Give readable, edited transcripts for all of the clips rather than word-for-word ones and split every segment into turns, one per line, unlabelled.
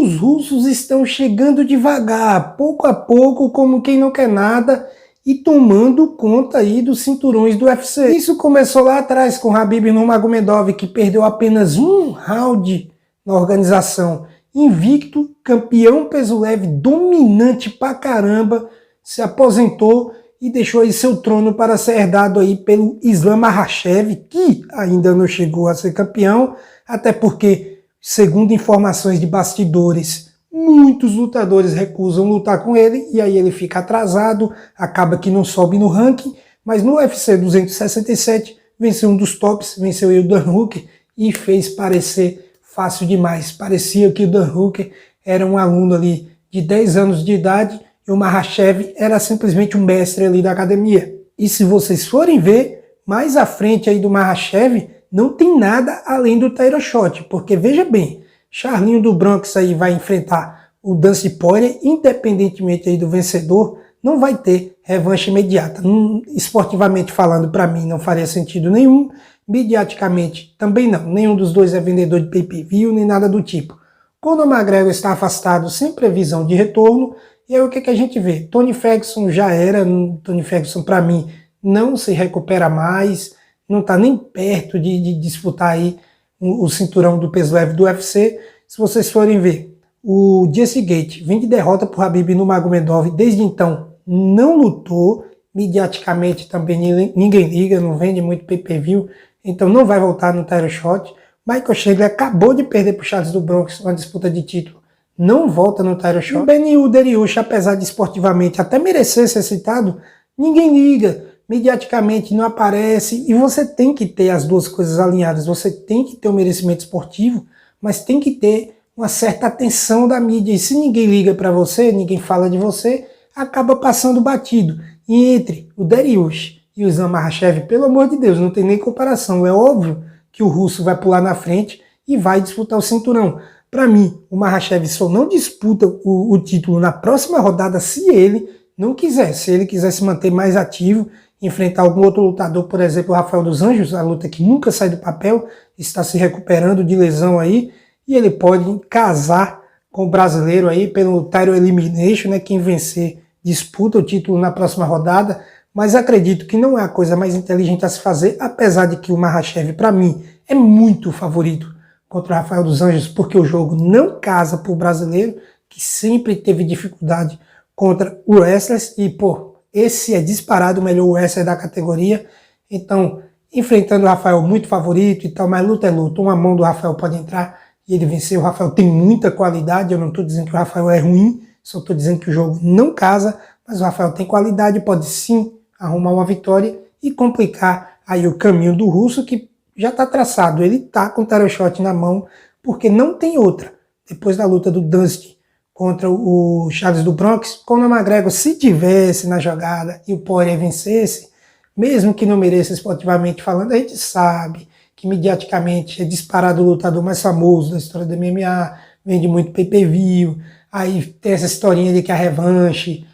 os russos estão chegando devagar, pouco a pouco, como quem não quer nada, e tomando conta aí dos cinturões do UFC. Isso começou lá atrás com Khabib Nurmagomedov, que perdeu apenas um round na organização. Invicto, campeão peso leve, dominante pra caramba, se aposentou e deixou aí seu trono para ser herdado aí pelo Islam Makhachev, que ainda não chegou a ser campeão, até porque, segundo informações de bastidores, muitos lutadores recusam lutar com ele, e aí ele fica atrasado, acaba que não sobe no ranking, mas no UFC 267 venceu um dos tops, venceu o Dan Hooker e fez parecer fácil demais. Parecia que o Dan Hooker era um aluno ali de 10 anos de idade e o Makhachev era simplesmente um mestre ali da academia. E se vocês forem ver, mais à frente aí do Makhachev, não tem nada além do title shot, porque veja bem, Charlinho do Bronx aí vai enfrentar o Dustin Poirier, independentemente aí do vencedor, não vai ter revanche imediata. Esportivamente falando, para mim, não faria sentido nenhum. Mediaticamente, também não. Nenhum dos dois é vendedor de pay-per-view, nem nada do tipo. Conor McGregor está afastado sem previsão de retorno. E aí o que a gente vê? Tony Ferguson já era. Tony Ferguson, para mim, não se recupera mais. Não está nem perto de disputar aí o cinturão do peso leve do UFC. Se vocês forem ver, o Jesse Gate vem de derrota por Khabib Nurmagomedov. Desde então, não lutou. Mediaticamente também ninguém liga, não vende muito pay-per-view. Então não vai voltar no title shot. Michael Chandler acabou de perder para o Charles do Bronx uma disputa de título. Não volta no title shot. E o Beneil Dariush, apesar de esportivamente até merecer ser citado, ninguém liga. Mediaticamente não aparece. E você tem que ter as duas coisas alinhadas. Você tem que ter o merecimento esportivo, mas tem que ter uma certa atenção da mídia. E se ninguém liga para você, ninguém fala de você, acaba passando batido. E entre o Dariush e o Islam Makhachev, pelo amor de Deus, não tem nem comparação. É óbvio que o russo vai pular na frente e vai disputar o cinturão. Para mim, o Makhachev só não disputa o título na próxima rodada se ele não quiser. Se ele quiser se manter mais ativo, enfrentar algum outro lutador, por exemplo, o Rafael dos Anjos, a luta que nunca sai do papel, está se recuperando de lesão aí, e ele pode casar com o brasileiro aí pelo title elimination, né? Quem vencer disputa o título na próxima rodada. Mas acredito que não é a coisa mais inteligente a se fazer, apesar de que o Makhachev, para mim, é muito favorito contra o Rafael dos Anjos, porque o jogo não casa para o brasileiro, que sempre teve dificuldade contra o wrestlers, e, pô, esse é disparado o melhor wrestler da categoria. Então, enfrentando o Rafael muito favorito e tal, mas luta é luta, uma mão do Rafael pode entrar e ele vencer. O Rafael tem muita qualidade, eu não estou dizendo que o Rafael é ruim, só estou dizendo que o jogo não casa, mas o Rafael tem qualidade, pode sim arrumar uma vitória e complicar aí o caminho do russo, que já está traçado. Ele está com o title shot na mão, porque não tem outra. Depois da luta do Dustin contra o Charles do Bronx, Conor McGregor, se tivesse na jogada e o Poirier vencesse, mesmo que não mereça esportivamente falando, a gente sabe que mediaticamente é disparado o lutador mais famoso da história do MMA, vende muito pay-per-view, aí tem essa historinha de que a revanche,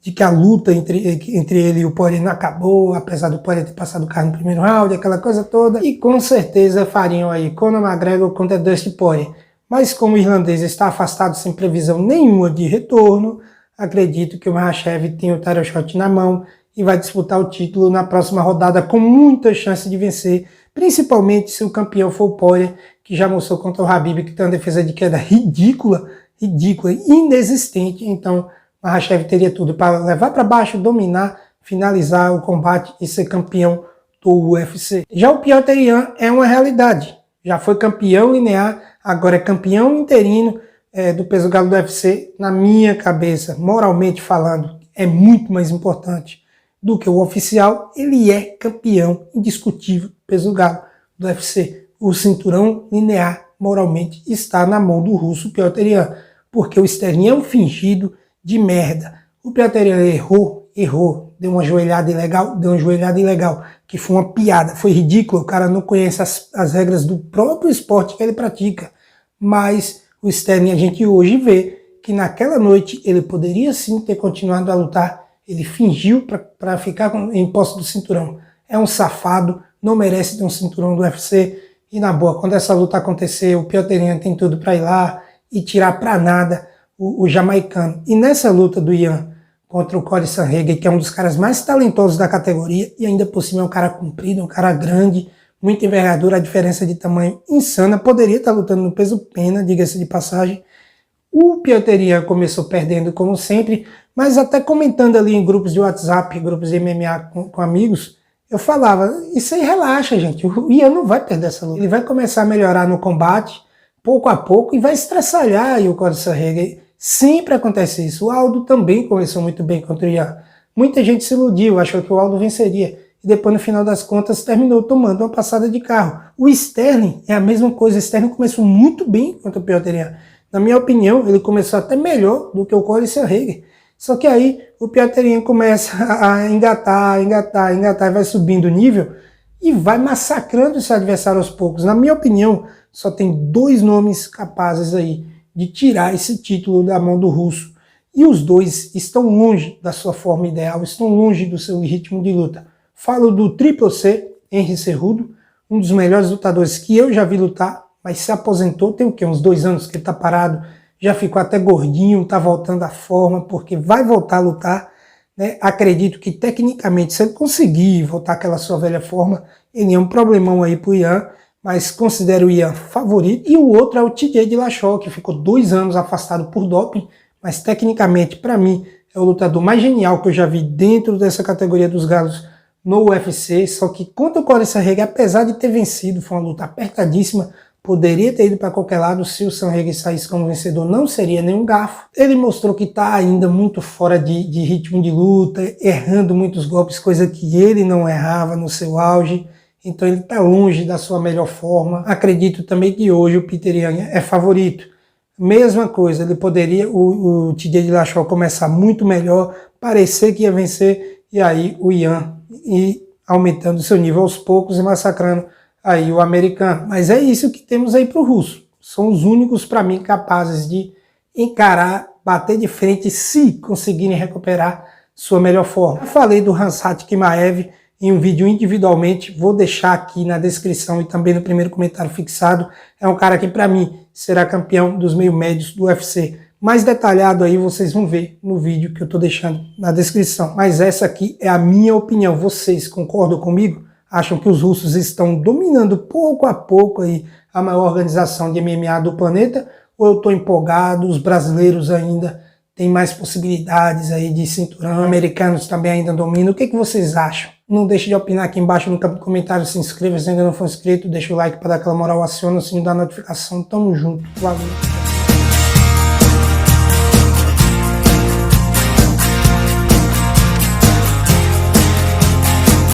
de que a luta entre ele e o Poirier não acabou, apesar do Poirier ter passado o carro no primeiro round, aquela coisa toda, e com certeza fariam aí Conor McGregor contra Dustin Poirier. Mas como o irlandês está afastado sem previsão nenhuma de retorno, acredito que o Makhachev tem o title shot na mão e vai disputar o título na próxima rodada com muita chance de vencer, principalmente se o campeão for o Poirier, que já mostrou contra o Khabib, que tem uma defesa de queda ridícula, inexistente. Então Makhachev teria tudo para levar para baixo, dominar, finalizar o combate e ser campeão do UFC. Já o Petr Yan é uma realidade. Já foi campeão linear, agora é campeão interino do peso galo do UFC. Na minha cabeça, moralmente falando, é muito mais importante do que o oficial. Ele é campeão indiscutível do peso galo do UFC. O cinturão linear, moralmente, está na mão do russo Petr Yan, porque o Sterling é um fingido de merda. O Petr Yan errou, deu uma joelhada ilegal, que foi uma piada, foi ridículo, o cara não conhece as regras do próprio esporte que ele pratica. Mas o Sterling, a gente hoje vê que naquela noite ele poderia sim ter continuado a lutar, ele fingiu para ficar em posse do cinturão. É um safado, não merece ter um cinturão do UFC, e na boa, quando essa luta acontecer, o Petr Yan tem tudo para ir lá e tirar pra nada o jamaicano. E nessa luta do Ian contra o Cory Sandhagen, que é um dos caras mais talentosos da categoria, e ainda por cima é um cara comprido, um cara grande, muita envergadura, a diferença de tamanho insana, poderia estar lutando no peso pena, diga-se de passagem. O Petr Yan começou perdendo como sempre, mas até comentando ali em grupos de WhatsApp, grupos de MMA com amigos, eu falava, isso aí relaxa, gente, o Ian não vai perder essa luta, ele vai começar a melhorar no combate, pouco a pouco, e vai estressalhar aí o Cory Sandhagen. Sempre acontece isso. O Aldo também começou muito bem contra o Ian. Muita gente se iludiu, achou que o Aldo venceria. E depois, no final das contas, terminou tomando uma passada de carro. O Sterling é a mesma coisa. O Sterling começou muito bem contra o Petr Yan. Na minha opinião, ele começou até melhor do que o Cory Sandhagen. Só que aí o Petr Yan começa a engatar, e vai subindo o nível e vai massacrando esse adversário aos poucos. Na minha opinião, só tem 2 nomes capazes aí de tirar esse título da mão do russo. E os 2 estão longe da sua forma ideal, estão longe do seu ritmo de luta. Falo do Triple C, Henry Cejudo, um dos melhores lutadores que eu já vi lutar, mas se aposentou, tem o quê? Uns 2 anos que ele tá parado, já ficou até gordinho, tá voltando à forma, porque vai voltar a lutar, né? Acredito que tecnicamente, se ele conseguir voltar àquela sua velha forma, ele é um problemão aí pro Ian, mas considero o Ian favorito. E o outro é o TJ Dillashaw, que ficou 2 anos afastado por doping, mas tecnicamente, para mim, é o lutador mais genial que eu já vi dentro dessa categoria dos galos no UFC. Só que contra o Cory Sandhagen, apesar de ter vencido, foi uma luta apertadíssima, poderia ter ido para qualquer lado. Se o Sandhagen saísse como vencedor, não seria nenhum garfo. Ele mostrou que está ainda muito fora de ritmo de luta, errando muitos golpes, coisa que ele não errava no seu auge. Então ele está longe da sua melhor forma. Acredito também que hoje o Petr Yan é favorito. Mesma coisa, ele poderia, o TJ Dillashaw começar muito melhor, parecer que ia vencer, e aí o Ian ir aumentando seu nível aos poucos e massacrando aí o americano. Mas é isso que temos aí para o russo. São os únicos, para mim, capazes de encarar, bater de frente, se conseguirem recuperar sua melhor forma. Eu falei do Khamzat Chimaev em um vídeo individualmente, vou deixar aqui na descrição e também no primeiro comentário fixado. É um cara que, para mim, será campeão dos meio-médios do UFC. Mais detalhado aí vocês vão ver no vídeo que eu estou deixando na descrição. Mas essa aqui é a minha opinião. Vocês concordam comigo? Acham que os russos estão dominando pouco a pouco aí a maior organização de MMA do planeta? Ou eu estou empolgado, os brasileiros ainda têm mais possibilidades aí de cinturão, americanos também ainda dominam? O que vocês acham? Não deixe de opinar aqui embaixo no campo de comentários, se inscreva se ainda não for inscrito, deixa o like para dar aquela moral, aciona o sininho da notificação. Tamo junto, valeu!